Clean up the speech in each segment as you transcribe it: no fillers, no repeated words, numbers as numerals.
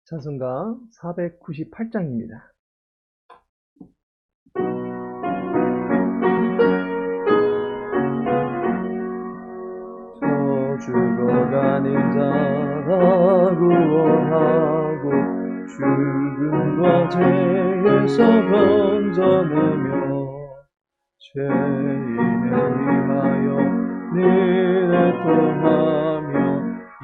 찬송가 498장입니다. 저 죽어가는 자가 구원하고 죽음과 죄에서 건져내며 죄인을 위하여 늘 애통하며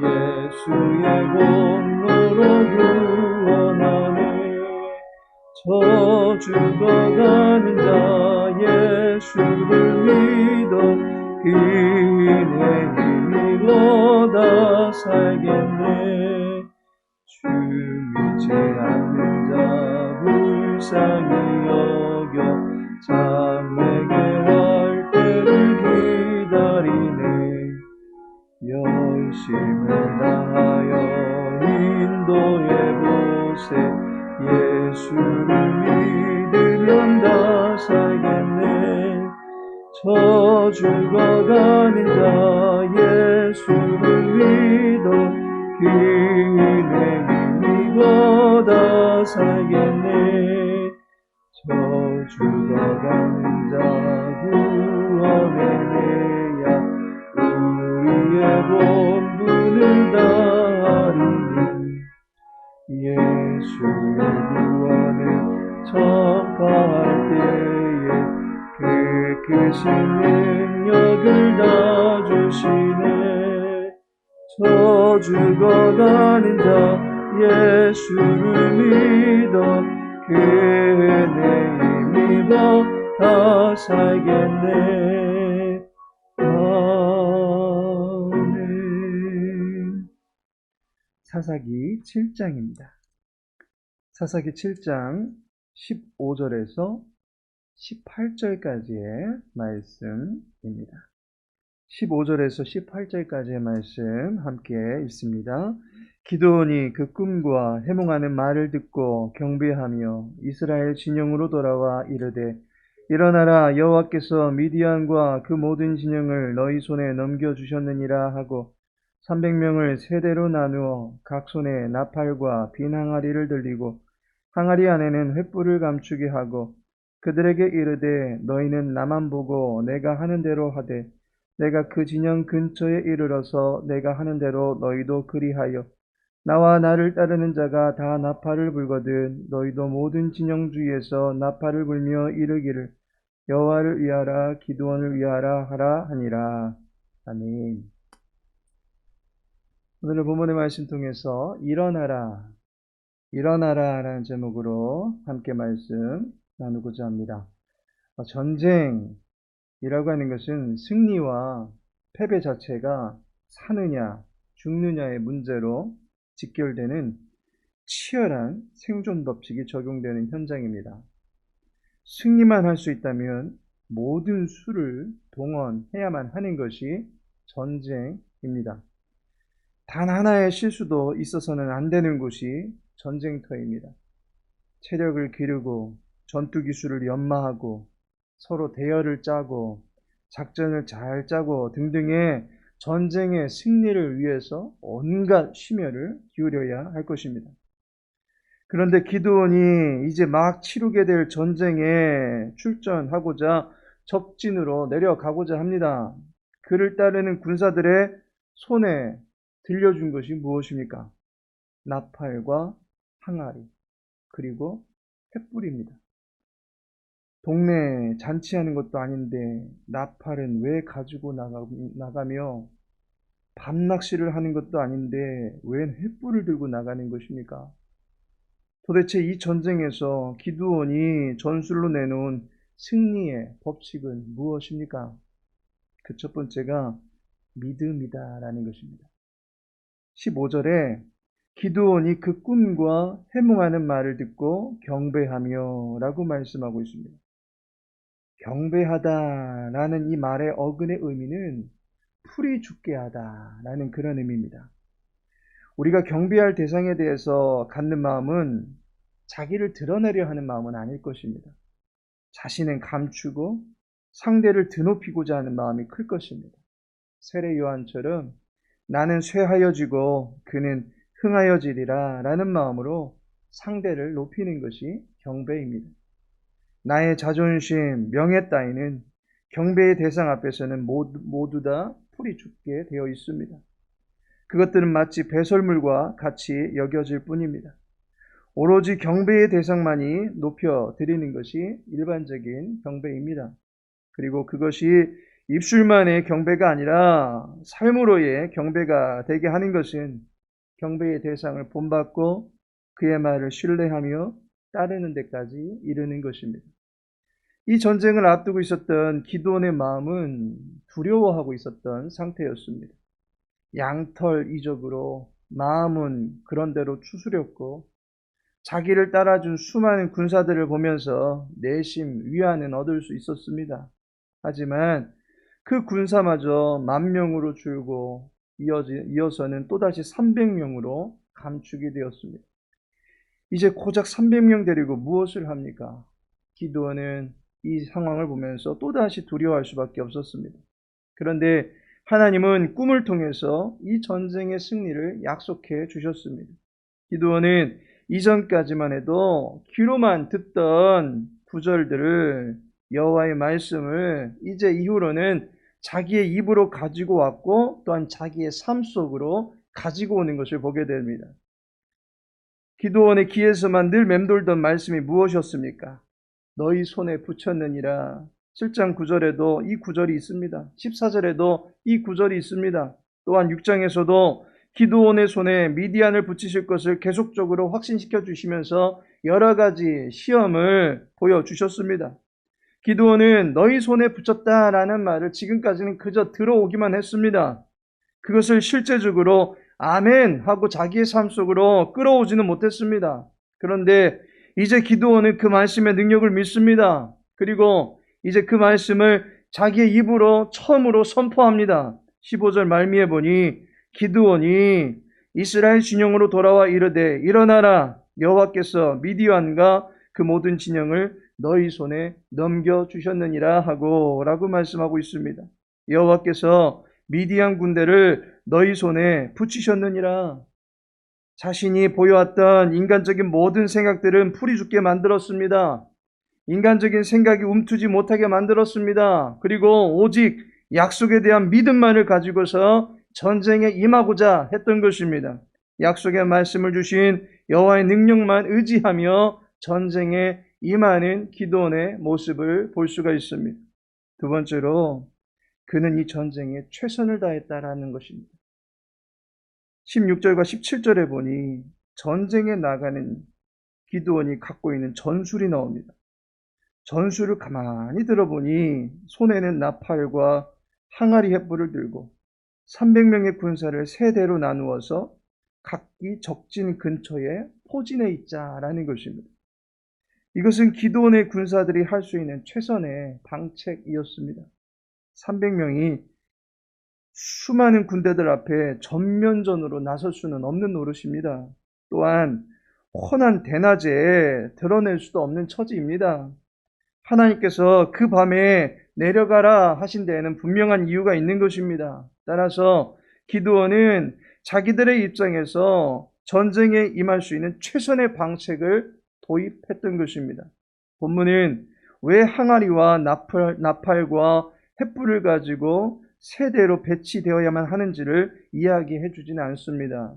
예수의 공로로 구원하네. 저 죽어가는 자 예수를 믿어 그의 힘입어 다 살겠네. 주 믿지 않는 자 불쌍히 여겨 자매게 할 때를 기다리네. 열심을 다하여 인도해보세. 예수를 믿으면 다 살겠네. 저 죽어가는 자 예수를 믿어 그의 힘입어 다 살겠네. 저 죽어가는 자 구원해내야 우리의 본분을 다하리니. 예수의 구원을 전파할 때에 그 크신 능력을 다 주시네. 저 죽어가는 자 예수를 믿어 그의 힘입어 다 살겠네. 아멘. 사사기 7장입니다. 사사기 7장 15절에서 18절까지의 말씀입니다. 15절에서 18절까지의 말씀 함께 읽습니다. 기드온이 그 꿈과 해몽하는 말을 듣고 경배하며 이스라엘 진영으로 돌아와 이르되 일어나라, 여호와께서 미디안과 그 모든 진영을 너희 손에 넘겨주셨느니라 하고 300명을 세대로 나누어 각 손에 나팔과 빈 항아리를 들리고 항아리 안에는 횃불을 감추게 하고 그들에게 이르되 너희는 나만 보고 내가 하는 대로 하되 내가 그 진영 근처에 이르러서 내가 하는 대로 너희도 그리하여 나와 나를 따르는 자가 다 나팔을 불거든 너희도 모든 진영 주위에서 나팔을 불며 이르기를 여호와를 위하라 기드온을 위하라 하라 하니라. 아멘. 오늘 본문의 말씀 통해서 일어나라 라는 제목으로 함께 말씀 나누고자 합니다. 전쟁이라고 하는 것은 승리와 패배 자체가 사느냐 죽느냐의 문제로 직결되는 치열한 생존 법칙이 적용되는 현장입니다. 승리만 할 수 있다면 모든 수를 동원해야만 하는 것이 전쟁입니다. 단 하나의 실수도 있어서는 안 되는 곳이 전쟁터입니다. 체력을 기르고 전투 기술을 연마하고 서로 대열을 짜고 작전을 잘 짜고 등등의 전쟁의 승리를 위해서 온갖 심혈을 기울여야 할 것입니다. 그런데 기드온이 이제 막 치르게 될 전쟁에 출전하고자 적진으로 내려가고자 합니다. 그를 따르는 군사들의 손에 들려준 것이 무엇입니까? 나팔과 항아리 그리고 횃불입니다. 동네에 잔치하는 것도 아닌데 나팔은 왜 가지고 나가며 밤낚시를 하는 것도 아닌데 왜 횃불을 들고 나가는 것입니까? 도대체 이 전쟁에서 기드온이 전술로 내놓은 승리의 법칙은 무엇입니까? 그 첫 번째가 믿음이다라는 것입니다. 15절에 기드온이 그 꿈과 해몽하는 말을 듣고 경배하며 라고 말씀하고 있습니다. 경배하다라는 이 말의 어근의 의미는 풀이 죽게 하다라는 그런 의미입니다. 우리가 경배할 대상에 대해서 갖는 마음은 자기를 드러내려 하는 마음은 아닐 것입니다. 자신은 감추고 상대를 드높이고자 하는 마음이 클 것입니다. 세례 요한처럼 나는 쇠하여지고 그는 흥하여지리라 라는 마음으로 상대를 높이는 것이 경배입니다. 나의 자존심, 명예 따위는 경배의 대상 앞에서는 모두 다 풀이 죽게 되어 있습니다. 그것들은 마치 배설물과 같이 여겨질 뿐입니다. 오로지 경배의 대상만이 높여드리는 것이 일반적인 경배입니다. 그리고 그것이 입술만의 경배가 아니라 삶으로의 경배가 되게 하는 것은 경배의 대상을 본받고 그의 말을 신뢰하며 따르는 데까지 이르는 것입니다. 이 전쟁을 앞두고 있었던 기드온의 마음은 두려워하고 있었던 상태였습니다. 양털 이적으로 마음은 그런대로 추스렸고 자기를 따라준 수많은 군사들을 보면서 내심 위안은 얻을 수 있었습니다. 하지만 그 군사마저 10,000명으로 줄고 이어서는 또다시 300명으로 감축이 되었습니다. 이제 고작 300명 데리고 무엇을 합니까? 기드온은 이 상황을 보면서 또다시 두려워할 수밖에 없었습니다. 그런데 하나님은 꿈을 통해서 이 전쟁의 승리를 약속해 주셨습니다. 기드온은 이전까지만 해도 귀로만 듣던 구절들을 여호와의 말씀을 이제 이후로는 자기의 입으로 가지고 왔고 또한 자기의 삶 속으로 가지고 오는 것을 보게 됩니다. 기드온의 귀에서만 늘 맴돌던 말씀이 무엇이었습니까? 너희 손에 붙였느니라. 7장 9절에도 이 구절이 있습니다. 14절에도 이 구절이 있습니다. 또한 6장에서도 기드온의 손에 미디안을 붙이실 것을 계속적으로 확신시켜 주시면서 여러 가지 시험을 보여주셨습니다. 기드온은 너희 손에 붙였다라는 말을 지금까지는 그저 들어오기만 했습니다. 그것을 실제적으로 아멘 하고 자기의 삶 속으로 끌어오지는 못했습니다. 그런데 이제 기드온은 그 말씀의 능력을 믿습니다. 그리고 이제 그 말씀을 자기의 입으로 처음으로 선포합니다. 15절 말미에 보니 기드온이 이스라엘 진영으로 돌아와 이르되 일어나라 여호와께서 미디안과 그 모든 진영을 너희 손에 넘겨주셨느니라 하고 라고 말씀하고 있습니다. 여호와께서 미디안 군대를 너희 손에 붙이셨느니라. 자신이 보여왔던 인간적인 모든 생각들은 풀이 죽게 만들었습니다. 인간적인 생각이 움트지 못하게 만들었습니다. 그리고 오직 약속에 대한 믿음만을 가지고서 전쟁에 임하고자 했던 것입니다. 약속의 말씀을 주신 여호와의 능력만 의지하며 전쟁에 임하는 기드온의 모습을 볼 수가 있습니다. 두 번째로 그는 이 전쟁에 최선을 다했다라는 것입니다. 16절과 17절에 보니 전쟁에 나가는 기드온이 갖고 있는 전술이 나옵니다. 전술을 가만히 들어보니 손에는 나팔과 항아리 횃불을 들고 300명의 군사를 세 대로 나누어서 각기 적진 근처에 포진해 있자라는 것입니다. 이것은 기드온의 군사들이 할 수 있는 최선의 방책이었습니다. 300명이 수많은 군대들 앞에 전면전으로 나설 수는 없는 노릇입니다. 또한 훤한 대낮에 드러낼 수도 없는 처지입니다. 하나님께서 그 밤에 내려가라 하신 데에는 분명한 이유가 있는 것입니다. 따라서 기드온은 자기들의 입장에서 전쟁에 임할 수 있는 최선의 방책을 도입했던 것입니다. 본문은 왜 항아리와 나팔과 횃불을 가지고 세대로 배치되어야만 하는지를 이야기해 주지는 않습니다.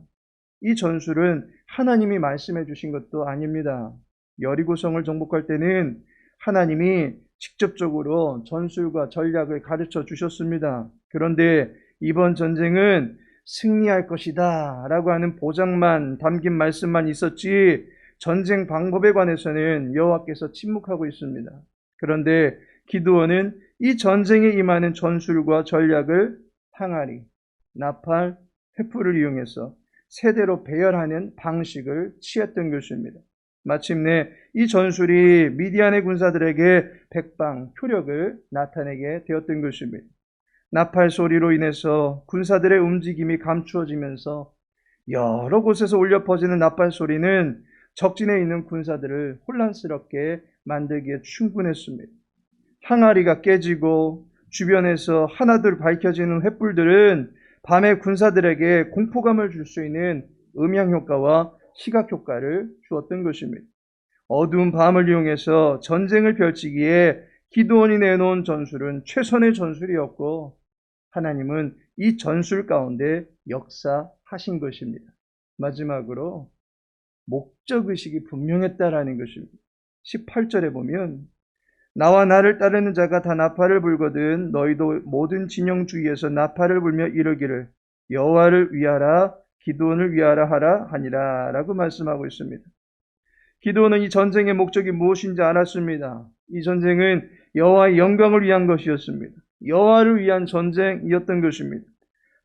이 전술은 하나님이 말씀해 주신 것도 아닙니다. 여리고성을 정복할 때는 하나님이 직접적으로 전술과 전략을 가르쳐 주셨습니다. 그런데 이번 전쟁은 승리할 것이다 라고 하는 보장만 담긴 말씀만 있었지 전쟁 방법에 관해서는 여호와께서 침묵하고 있습니다. 그런데 기드온은 이 전쟁에 임하는 전술과 전략을 항아리, 나팔, 횃불을 이용해서 세대로 배열하는 방식을 취했던 것입니다. 마침내 이 전술이 미디안의 군사들에게 백방 효력을 나타내게 되었던 것입니다. 나팔 소리로 인해서 군사들의 움직임이 감추어지면서 여러 곳에서 울려 퍼지는 나팔 소리는 적진에 있는 군사들을 혼란스럽게 만들기에 충분했습니다. 항아리가 깨지고 주변에서 하나둘 밝혀지는 횃불들은 밤에 군사들에게 공포감을 줄 수 있는 음향 효과와 시각 효과를 주었던 것입니다. 어두운 밤을 이용해서 전쟁을 펼치기에 기드온이 내놓은 전술은 최선의 전술이었고 하나님은 이 전술 가운데 역사하신 것입니다. 마지막으로 목적의식이 분명했다라는 것입니다. 18절에 보면 나와 나를 따르는 자가 다 나팔을 불거든 너희도 모든 진영 주위에서 나팔을 불며 이르기를 여호와를 위하라 기드온을 위하라 하라 하니라 라고 말씀하고 있습니다. 기드온은 이 전쟁의 목적이 무엇인지 알았습니다. 이 전쟁은 여호와의 영광을 위한 것이었습니다. 여호와를 위한 전쟁이었던 것입니다.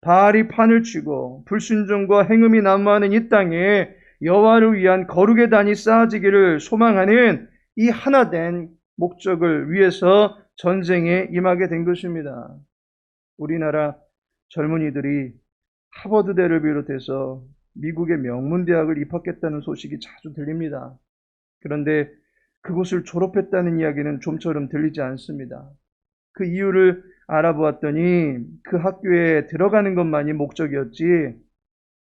바알이 판을 치고 불순종과 행음이 난무하는 이 땅에 여호와를 위한 거룩의 단이 쌓아지기를 소망하는 이 하나된 목적을 위해서 전쟁에 임하게 된 것입니다. 우리나라 젊은이들이 하버드대를 비롯해서 미국의 명문대학을 입학했다는 소식이 자주 들립니다. 그런데 그곳을 졸업했다는 이야기는 좀처럼 들리지 않습니다. 그 이유를 알아보았더니 그 학교에 들어가는 것만이 목적이었지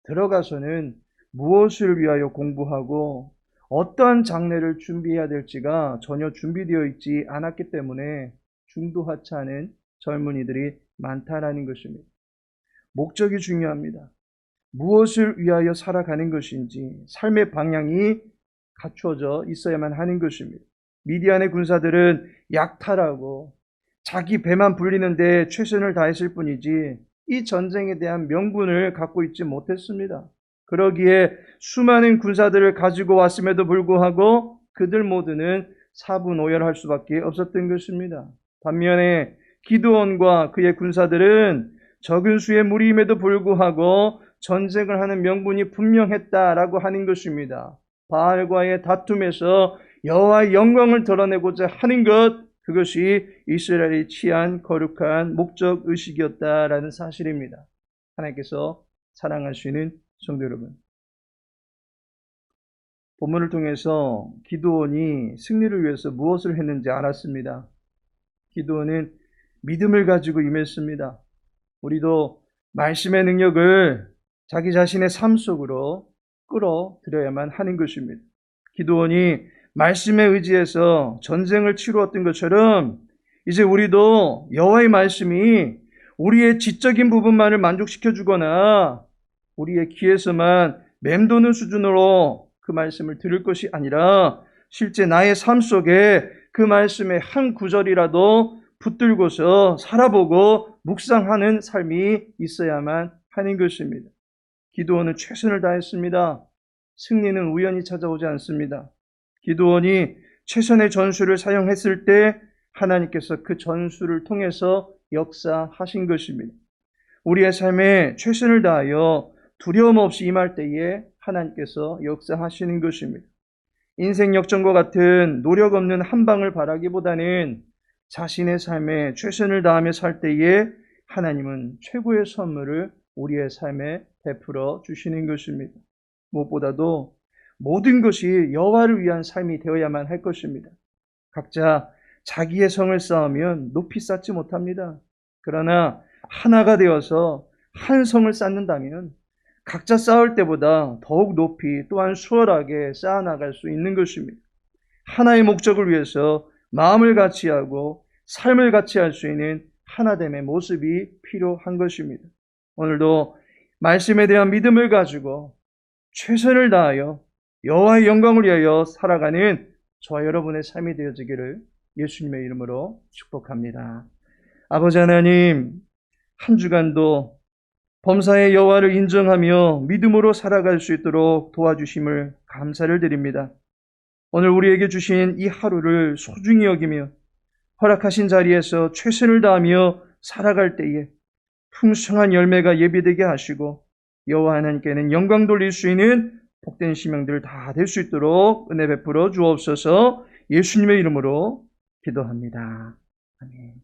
들어가서는 무엇을 위하여 공부하고 어떠한 장래를 준비해야 될지가 전혀 준비되어 있지 않았기 때문에 중도하차하는 젊은이들이 많다라는 것입니다. 목적이 중요합니다. 무엇을 위하여 살아가는 것인지 삶의 방향이 갖춰져 있어야만 하는 것입니다. 미디안의 군사들은 약탈하고 자기 배만 불리는데 최선을 다했을 뿐이지 이 전쟁에 대한 명분을 갖고 있지 못했습니다. 그러기에 수많은 군사들을 가지고 왔음에도 불구하고 그들 모두는 사분오열할 수밖에 없었던 것입니다. 반면에 기드온과 그의 군사들은 적은 수의 무리임에도 불구하고 전쟁을 하는 명분이 분명했다라고 하는 것입니다. 바알과의 다툼에서 여호와의 영광을 드러내고자 하는 것, 그것이 이스라엘이 취한 거룩한 목적의식이었다라는 사실입니다. 하나님께서 사랑하시는 성도 여러분, 본문을 통해서 기드온이 승리를 위해서 무엇을 했는지 알았습니다. 기드온은 믿음을 가지고 임했습니다. 우리도 말씀의 능력을 자기 자신의 삶 속으로 끌어들여야만 하는 것입니다. 기드온이 말씀에 의지해서 전쟁을 치루었던 것처럼 이제 우리도 여호와의 말씀이 우리의 지적인 부분만을 만족시켜 주거나 우리의 귀에서만 맴도는 수준으로 그 말씀을 들을 것이 아니라 실제 나의 삶 속에 그 말씀의 한 구절이라도 붙들고서 살아보고 묵상하는 삶이 있어야만 하는 것입니다. 기드온은 최선을 다했습니다. 승리는 우연히 찾아오지 않습니다. 기드온이 최선의 전술을 사용했을 때 하나님께서 그 전술을 통해서 역사하신 것입니다. 우리의 삶에 최선을 다하여 두려움 없이 임할 때에 하나님께서 역사하시는 것입니다. 인생 역전과 같은 노력 없는 한 방을 바라기보다는 자신의 삶에 최선을 다하며 살 때에 하나님은 최고의 선물을 우리의 삶에 베풀어 주시는 것입니다. 무엇보다도 모든 것이 여호와를 위한 삶이 되어야만 할 것입니다. 각자 자기의 성을 쌓으면 높이 쌓지 못합니다. 그러나 하나가 되어서 한 성을 쌓는다면 각자 쌓을 때보다 더욱 높이 또한 수월하게 쌓아나갈 수 있는 것입니다. 하나의 목적을 위해서 마음을 같이하고 삶을 같이할 수 있는 하나됨의 모습이 필요한 것입니다. 오늘도 말씀에 대한 믿음을 가지고 최선을 다하여 여호와의 영광을 위하여 살아가는 저와 여러분의 삶이 되어지기를 예수님의 이름으로 축복합니다. 아버지 하나님, 한 주간도 범사의 여호와를 인정하며 믿음으로 살아갈 수 있도록 도와주심을 감사를 드립니다. 오늘 우리에게 주신 이 하루를 소중히 여기며 허락하신 자리에서 최선을 다하며 살아갈 때에 풍성한 열매가 예비되게 하시고 여호와 하나님께는 영광 돌릴 수 있는 복된 시명들 다 될 수 있도록 은혜 베풀어 주옵소서. 예수님의 이름으로 기도합니다. 아멘.